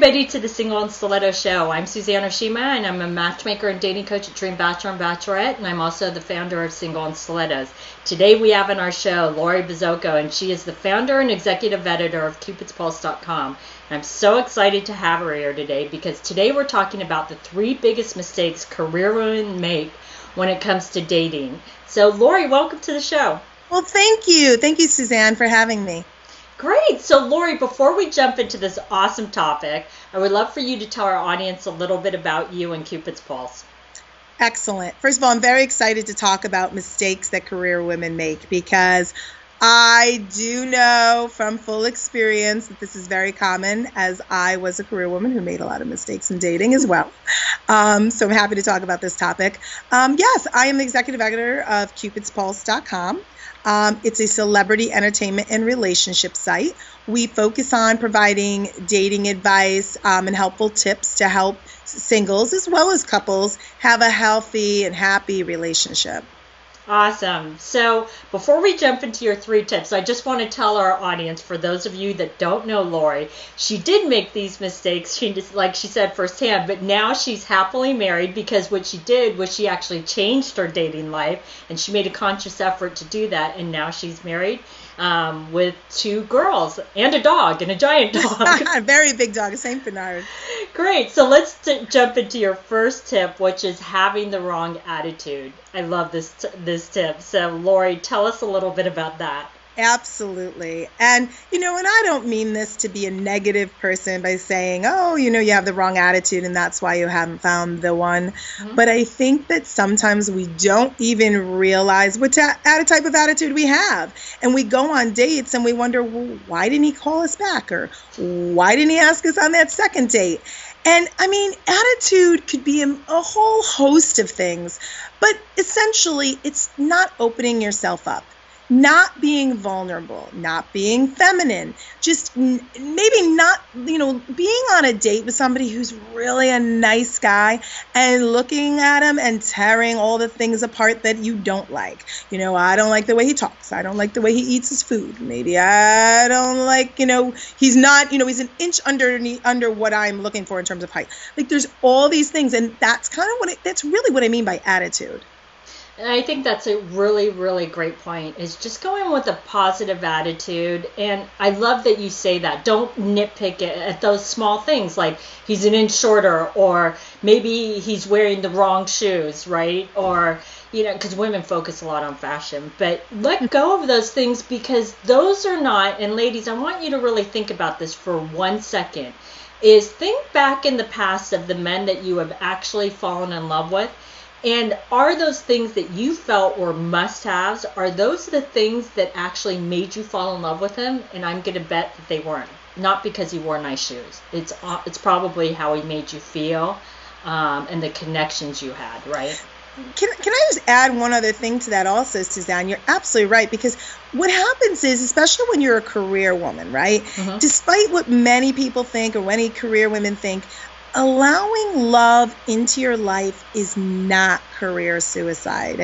everybody to the Single and Stiletto Show. I'm Suzanne Oshima, and I'm a matchmaker and dating coach at Dream Bachelor and Bachelorette, and I'm also the founder of Single and Stilettos. Today we have on our show Lori Bizzoco, and she is the founder and executive editor of CupidsPulse.com. And I'm so excited to have her here today because today we're talking about the 3 biggest mistakes career women make when it comes to dating. So Lori, welcome to the show. Well, thank you. Thank you, Suzanne, for having me. Great. So, Lori, before we jump into this awesome topic, I would love for you to tell our audience a little bit about you and Cupid's Pulse. Excellent. First of all, I'm very excited to talk about mistakes that career women make because I do know from full experience that this is very common, as I was a career woman who made a lot of mistakes in dating as well. So I'm happy to talk about this topic. Yes, I am the executive editor of CupidsPulse.com. It's a celebrity entertainment and relationship site. We focus on providing dating advice and helpful tips to help singles as well as couples have a healthy and happy relationship. Awesome. So before we jump into your 3 tips, I just want to tell our audience, for those of you that don't know Lori, she did make these mistakes, she just, like she said, firsthand, but now she's happily married because what she did was she actually changed her dating life, and she made a conscious effort to do that, and now she's married with 2 girls and a dog, and a giant dog. A very big dog, a Saint Bernard. Great. So let's jump into your first tip, which is having the wrong attitude. I love this tip. So Lori, tell us a little bit about that. Absolutely. And, and I don't mean this to be a negative person by saying, oh, you have the wrong attitude and that's why you haven't found the one. Mm-hmm. But I think that sometimes we don't even realize what type of attitude we have. And we go on dates and we wonder, well, why didn't he call us back? Or why didn't he ask us on that second date? And attitude could be a whole host of things, but essentially it's not opening yourself up, not being vulnerable, not being feminine, just maybe not, being on a date with somebody who's really a nice guy and looking at him and tearing all the things apart that you don't like. I don't like the way he talks. I don't like the way he eats his food. Maybe I don't like, he's not, he's an inch under what I'm looking for in terms of height. Like there's all these things. And that's kind of that's really what I mean by attitude. And I think that's a really, really great point, is just going with a positive attitude. And I love that you say that. Don't nitpick at those small things, like he's an inch shorter, or maybe he's wearing the wrong shoes, right? Or, because women focus a lot on fashion. But let go of those things, because those are not, and ladies, I want you to really think about this for 1 second, is think back in the past of the men that you have actually fallen in love with. And are those things that you felt were must-haves, are those the things that actually made you fall in love with him? And I'm going to bet that they weren't. Not because he wore nice shoes. It's probably how he made you feel and the connections you had, right? Can I just add one other thing to that also, Suzanne? You're absolutely right, because what happens is, especially when you're a career woman, right? Mm-hmm. Despite what many people think or many career women think, allowing love into your life is not career suicide.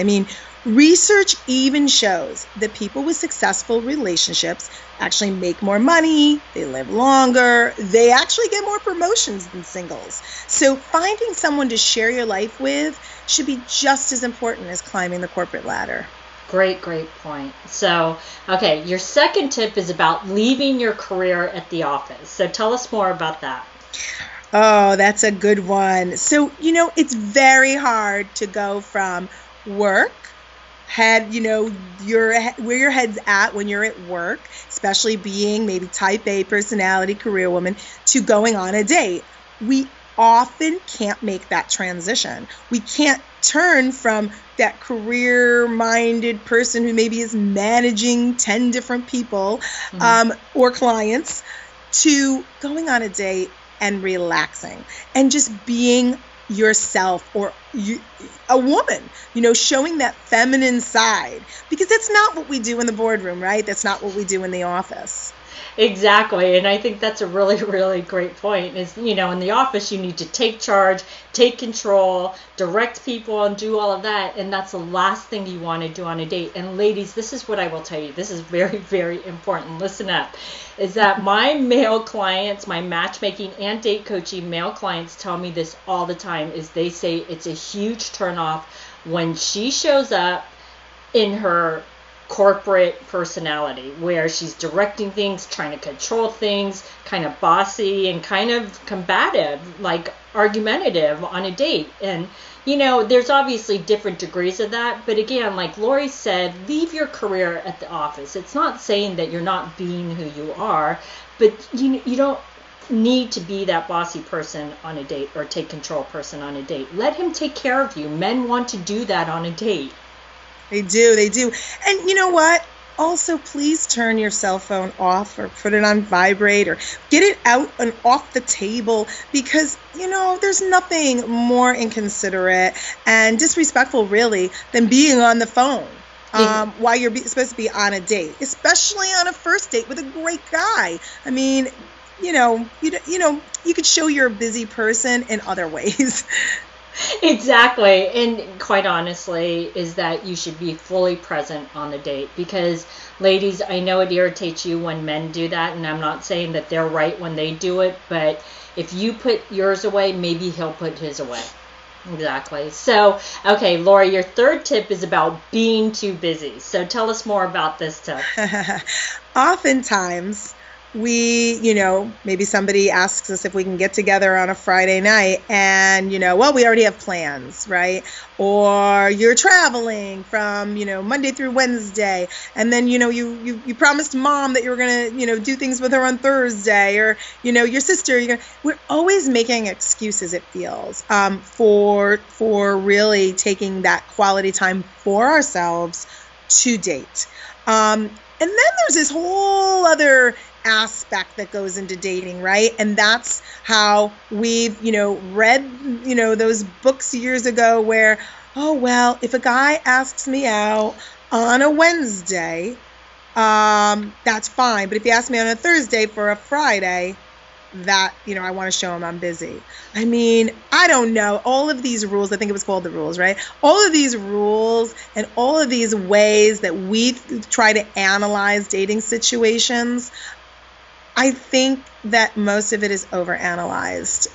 Research even shows that people with successful relationships actually make more money, they live longer, they actually get more promotions than singles. So finding someone to share your life with should be just as important as climbing the corporate ladder. Great point. So, okay, your second tip is about leaving your career at the office. So tell us more about that. Oh, that's a good one. So, it's very hard to go from work, where your head's at when you're at work, especially being maybe type A personality career woman, to going on a date. We often can't make that transition. We can't turn from that career-minded person who maybe is managing 10 different people or clients to going on a date and relaxing and just being yourself, or a woman, showing that feminine side, because that's not what we do in the boardroom, right? That's not what we do in the office. Exactly. And I think that's a really, really great point is, in the office, you need to take charge, take control, direct people and do all of that. And that's the last thing you want to do on a date. And ladies, this is what I will tell you. This is very, very important. Listen up. Is that my male clients, my matchmaking and date coaching male clients tell me this all the time is they say it's a huge turnoff when she shows up in her corporate personality where she's directing things, trying to control things, kind of bossy and kind of combative, like argumentative on a date. And there's obviously different degrees of that, but again, like Lori said, leave your career at the office. It's not saying that you're not being who you are, but you don't need to be that bossy person on a date or take control person on a date. Let him take care of you. Men want to do that on a date. They do. And you know what? Also, please turn your cell phone off or put it on vibrate or get it out and off the table because, there's nothing more inconsiderate and disrespectful, really, than being on the phone while you're supposed to be on a date, especially on a first date with a great guy. I mean, you could show you're a busy person in other ways. Exactly. And quite honestly, is that you should be fully present on the date because, ladies, I know it irritates you when men do that, and I'm not saying that they're right when they do it, but if you put yours away, maybe he'll put his away. Exactly. So, okay, Lori, your third tip is about being too busy. So tell us more about this tip. Oftentimes, we, maybe somebody asks us if we can get together on a Friday night and, we already have plans, right? Or you're traveling from, Monday through Wednesday. And then, you promised mom that you were going to, do things with her on Thursday or, your sister, we're always making excuses, it feels, for really taking that quality time for ourselves to date. And then there's this whole other aspect that goes into dating, right? And that's how we've, read, those books years ago where, oh, well, if a guy asks me out on a Wednesday, that's fine. But if he asks me on a Thursday for a Friday, that, I want to show him I'm busy. I mean, I don't know. All of these rules, I think it was called the rules, right? All of these rules and all of these ways that we try to analyze dating situations, I think that most of it is overanalyzed.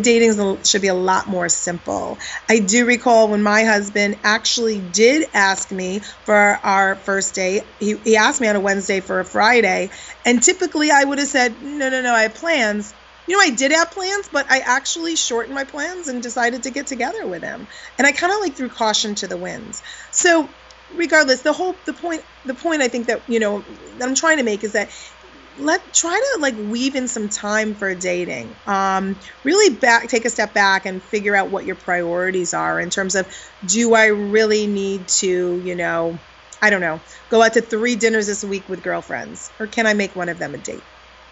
Dating should be a lot more simple. I do recall when my husband actually did ask me for our first date. He asked me on a Wednesday for a Friday, and typically I would have said, no, I have plans. I did have plans, but I actually shortened my plans and decided to get together with him. And I kind of threw caution to the winds. So regardless, the point I think that, that I'm trying to make is that try to weave in some time for dating. Really take a step back and figure out what your priorities are in terms of, do I really need to, I don't know, go out to 3 dinners this week with girlfriends, or can I make one of them a date?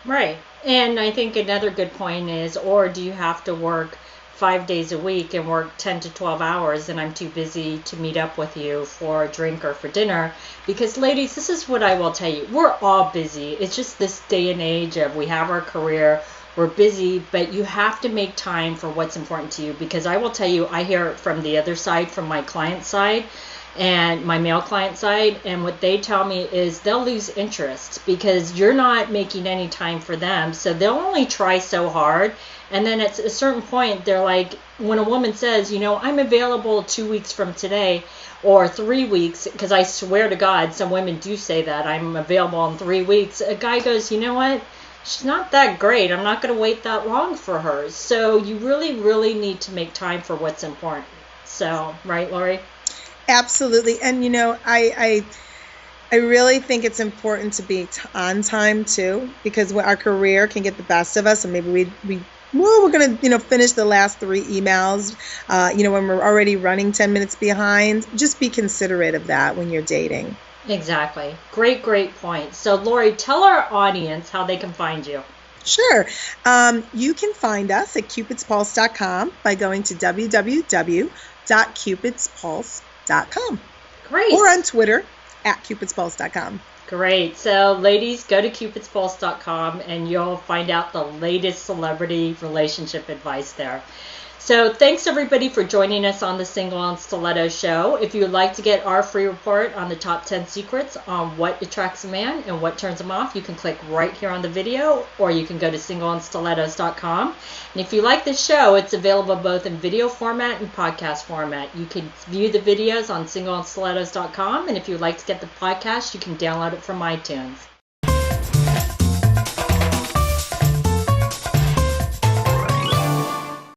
Right. And I think another good point is, or do you have to work 5 days a week and work 10 to 12 hours and I'm too busy to meet up with you for a drink or for dinner? Because ladies, this is what I will tell you. We're all busy. It's just this day and age of we have our career, we're busy, but you have to make time for what's important to you. Because I will tell you, I hear it from the other side, from my client side and my male client side, and what they tell me is they'll lose interest because you're not making any time for them. So they'll only try so hard. And then at a certain point, they're like, when a woman says, I'm available 2 weeks from today or 3 weeks, because I swear to God, some women do say that, I'm available in 3 weeks. A guy goes, you know what? She's not that great. I'm not going to wait that long for her. So you really, really need to make time for what's important. So, right, Lori? Absolutely. And, I really think it's important to be on time, too, because our career can get the best of us. And maybe we're going to, finish the last 3 emails, when we're already running 10 minutes behind. Just be considerate of that when you're dating. Exactly. Great point. So, Lori, tell our audience how they can find you. Sure. You can find us at CupidsPulse.com by going to www.CupidsPulse.com. Great. Or on Twitter at CupidsPulse.com. Great. So, ladies, go to CupidsPulse.com and you'll find out the latest celebrity relationship advice there. So thanks everybody for joining us on the Single on Stiletto show. If you would like to get our free report on the top 10 secrets on what attracts a man and what turns him off, you can click right here on the video, or you can go to singleonstilettos.com. And if you like this show, it's available both in video format and podcast format. You can view the videos on singleonstilettos.com, and if you'd like to get the podcast, you can download it from iTunes.